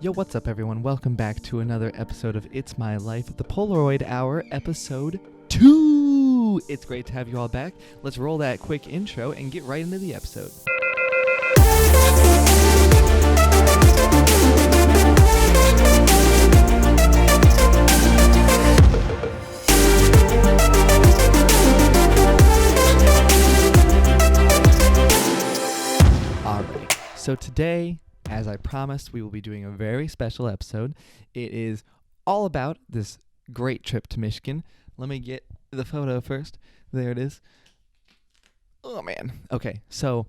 Yo, what's up, everyone? Welcome back to another episode of It's My Life, the Polaroid Hour, episode 2. It's great to have you all back. Let's roll that quick intro and get right into the episode. Alright, so today, as I promised, we will be doing a very special episode. It is all about this great trip to Michigan. Let me get the photo first. There it is. Oh, man. Okay, so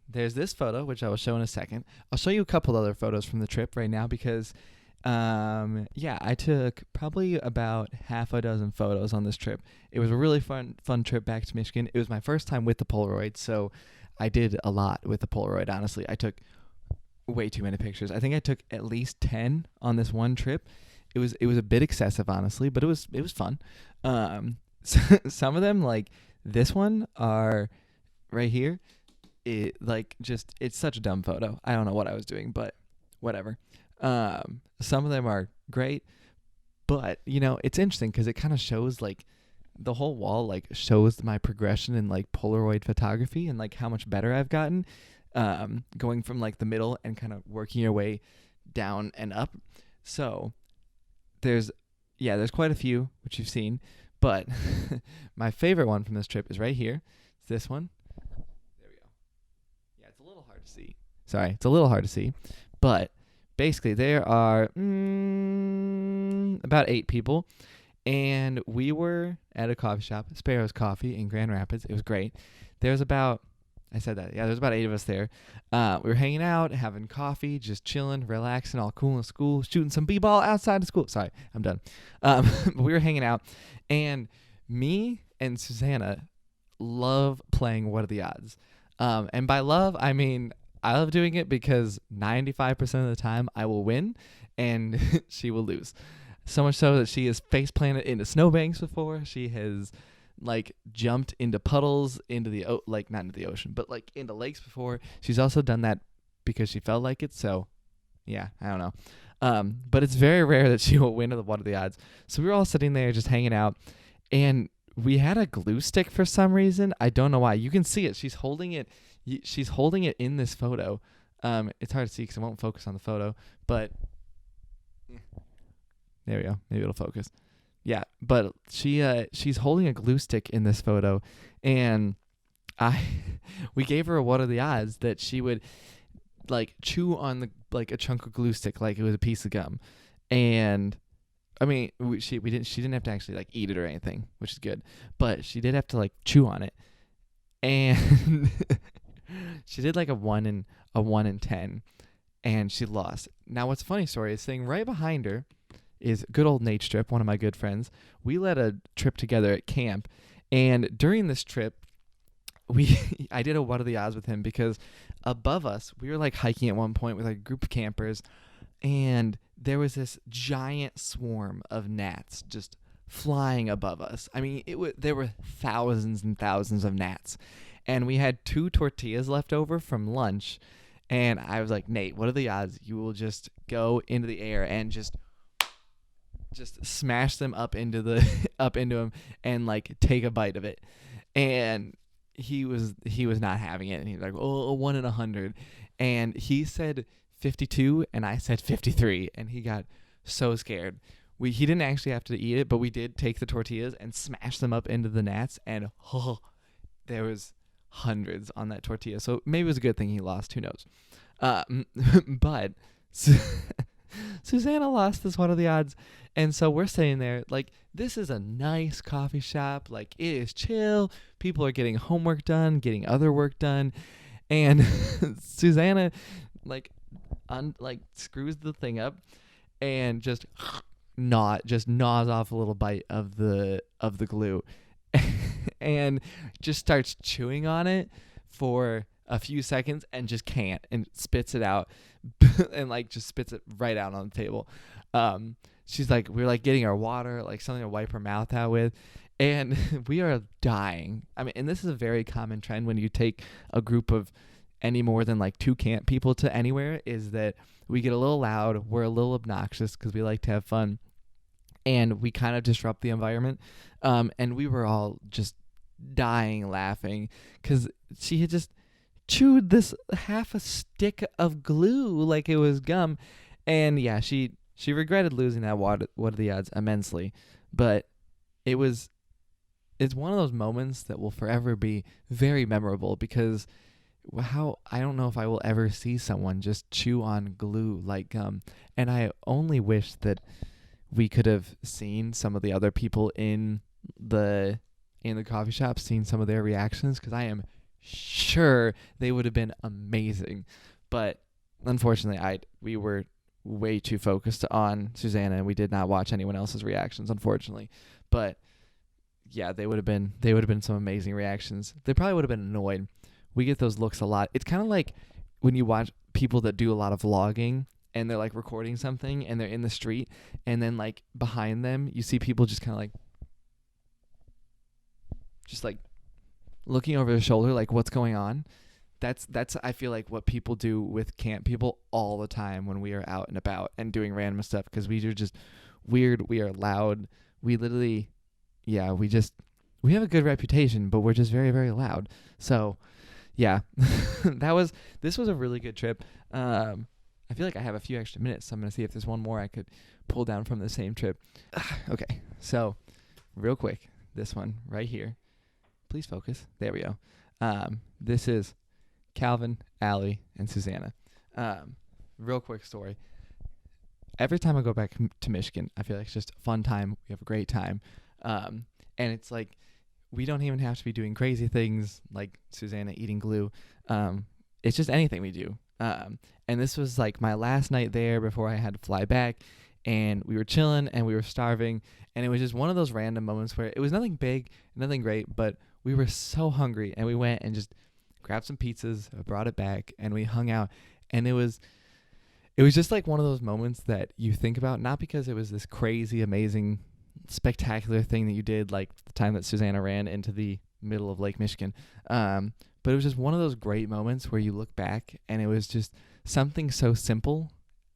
there's this photo, which I will show in a second. I'll show you a couple other photos from the trip right now because, I took probably about half a dozen photos on this trip. It was a really fun trip back to Michigan. It was my first time with the Polaroid, so I did a lot with the Polaroid, honestly. I took way too many pictures. I think I took at least 10 on this one trip. It was a bit excessive, honestly, but it was fun. Some of them, like this one, are right here. It's such a dumb photo. I don't know what I was doing, but whatever. Some of them are great, but it's interesting because it kind of shows like the whole wall like shows my progression in like Polaroid photography and like how much better I've gotten. Going from like the middle and kind of working your way down and up. So there's quite a few, which you've seen, but my favorite one from this trip is right here. It's this one. There we go. Yeah, it's a little hard to see. Sorry, it's a little hard to see, but basically there are about 8 people, and we were at a coffee shop, Sparrow's Coffee in Grand Rapids. It was great. There's about 8 of us there. We were hanging out, having coffee, just chilling, relaxing, all cool in school, shooting some b-ball outside of school. Sorry, I'm done. But we were hanging out, and me and Susannah love playing What Are the Odds? And by love, I mean I love doing it because 95% of the time I will win, and she will lose. So much so that she has face planted into snowbanks before. She has like jumped into puddles into the not into the ocean, but like into lakes before. She's also done that because she felt like it. So yeah, I don't know. But it's very rare that she will win at the What Are the Odds? So we were all sitting there just hanging out, and we had a glue stick for some reason. I don't know why. You can see it. She's holding it. She's holding it in this photo. It's hard to see because it won't focus on the photo, but there we go. Maybe it'll focus. Yeah, but she's holding a glue stick in this photo, and we gave her a What Are the Odds that she would like chew on a chunk of glue stick like it was a piece of gum. And I mean, she didn't have to actually like eat it or anything, which is good, but she did have to like chew on it. And she did like a 1 in 10, and she lost. Now what's a funny story is sitting right behind her is good old Nate Strip, one of my good friends. We led a trip together at camp, and during this trip, I did a What Are the Odds with him because above us, we were like hiking at one point with like a group of campers, and there was this giant swarm of gnats just flying above us. I mean, there were thousands and thousands of gnats, and we had 2 tortillas left over from lunch, and I was like, Nate, what are the odds you will just go into the air and just smash them up into him and like take a bite of it? And he was not having it, and he was like, oh, a 1 in 100, and he said 52 and I said 53, and he got so scared. He didn't actually have to eat it, but we did take the tortillas and smash them up into the gnats, and there was hundreds on that tortilla. So maybe it was a good thing he lost, who knows. But Susannah lost this What Are the Odds? And so we're sitting there like, this is a nice coffee shop. Like, it is chill. People are getting homework done, getting other work done. And Susannah screws the thing up and just gnaws off a little bite of the glue and just starts chewing on it for a few seconds and just can't, and spits it out and like just spits it right out on the table. She's like, we're like getting our water, like something to wipe her mouth out with, and we are dying. I mean, and this is a very common trend when you take a group of any more than like 2 camp people to anywhere, is that we get a little loud. We're a little obnoxious because we like to have fun. And we kind of disrupt the environment. And we were all just dying laughing because she had just chewed this half a stick of glue like it was gum. And yeah, she regretted losing that what are the odds immensely. But it's one of those moments that will forever be very memorable because I don't know if I will ever see someone just chew on glue like gum. And I only wish that we could have seen some of the other people in the coffee shop, seen some of their reactions, because I am sure they would have been amazing. But unfortunately, we were way too focused on Susannah, and we did not watch anyone else's reactions, unfortunately. But yeah, they would have been some amazing reactions. They probably would have been annoyed. We get those looks a lot. It's kind of like when you watch people that do a lot of vlogging and they're like recording something and they're in the street, and then like behind them you see people just kind of like looking over their shoulder like what's going on. That's I feel like what people do with camp people all the time when we are out and about and doing random stuff, because we are just weird, we are loud, we literally we have a good reputation, but we're just very, very loud. So yeah, this was a really good trip. I feel like I have a few extra minutes, so I'm going to see if there's one more I could pull down from the same trip. Okay, so real quick, this one right here. Please focus. There we go. This is Calvin, Allie, and Susannah. Real quick story. Every time I go back to Michigan, I feel like it's just a fun time. We have a great time. And it's like we don't even have to be doing crazy things like Susannah eating glue. It's just anything we do. And this was like my last night there before I had to fly back, and we were chilling and we were starving, and it was just one of those random moments where it was nothing big, nothing great, but we were so hungry, and we went and just grabbed some pizzas, brought it back, and we hung out. And it was just like one of those moments that you think about, not because it was this crazy, amazing, spectacular thing that you did, like the time that Susannah ran into the middle of Lake Michigan, but it was just one of those great moments where you look back and it was just something so simple,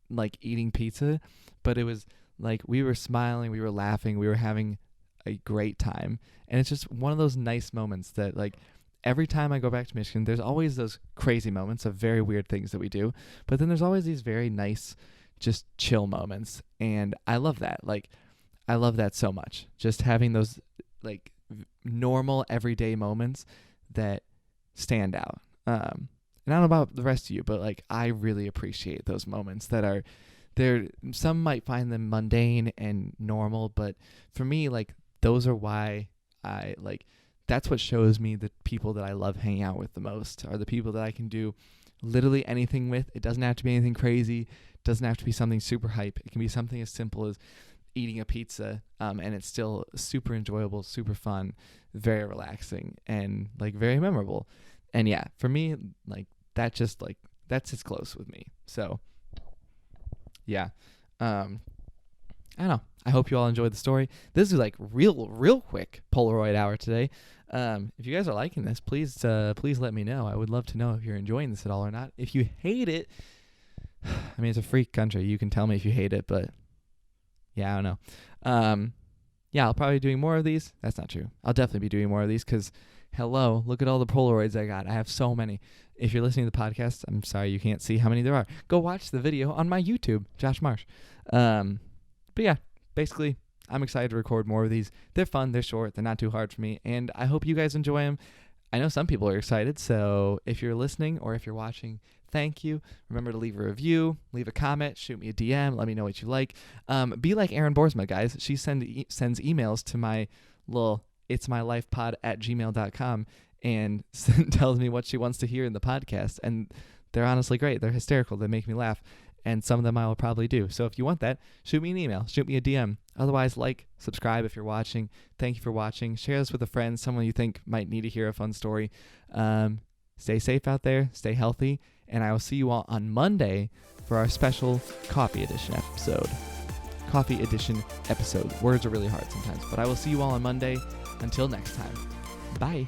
like eating pizza, but it was like we were smiling, we were laughing, we were having a great time. And it's just one of those nice moments that, like, every time I go back to Michigan, there's always those crazy moments of very weird things that we do, but then there's always these very nice, just chill moments. And I love that. Like, I love that so much. Just having those, like, normal everyday moments that stand out. And I don't know about the rest of you, but like I really appreciate those moments that are there. Some might find them mundane and normal, but for me, like, those are why that's what shows me the people that I love hanging out with the most are the people that I can do literally anything with. It doesn't have to be anything crazy. It doesn't have to be something super hype. It can be something as simple as eating a pizza, and it's still super enjoyable, super fun, very relaxing, and like very memorable. And yeah, for me, like that just like that sits close with me. So yeah, I don't know. I hope you all enjoyed the story. This is like real quick Polaroid hour today. If you guys are liking this, please let me know. I would love to know if you're enjoying this at all or not. If you hate it, I mean, it's a free country. You can tell me if you hate it, but yeah, I don't know. Yeah, I'll probably be doing more of these. That's not true. I'll definitely be doing more of these because, hello, look at all the Polaroids I got. I have so many. If you're listening to the podcast, I'm sorry you can't see how many there are. Go watch the video on my YouTube, Josh Marsh. But yeah, basically, I'm excited to record more of these. They're fun. They're short. They're not too hard for me. And I hope you guys enjoy them. I know some people are excited. So if you're listening or if you're watching, thank you. Remember to leave a review, leave a comment, shoot me a DM. Let me know what you like. Be like Erin Boersma, guys. She sends emails to my little itsmylifepod@gmail.com and tells me what she wants to hear in the podcast. And they're honestly great. They're hysterical. They make me laugh. And some of them I will probably do. So if you want that, shoot me an email. Shoot me a DM. Otherwise, like, subscribe if you're watching. Thank you for watching. Share this with a friend, someone you think might need to hear a fun story. Stay safe out there. Stay healthy. And I will see you all on Monday for our special Coffee Edition episode. Coffee Edition episode. Words are really hard sometimes. But I will see you all on Monday. Until next time. Bye.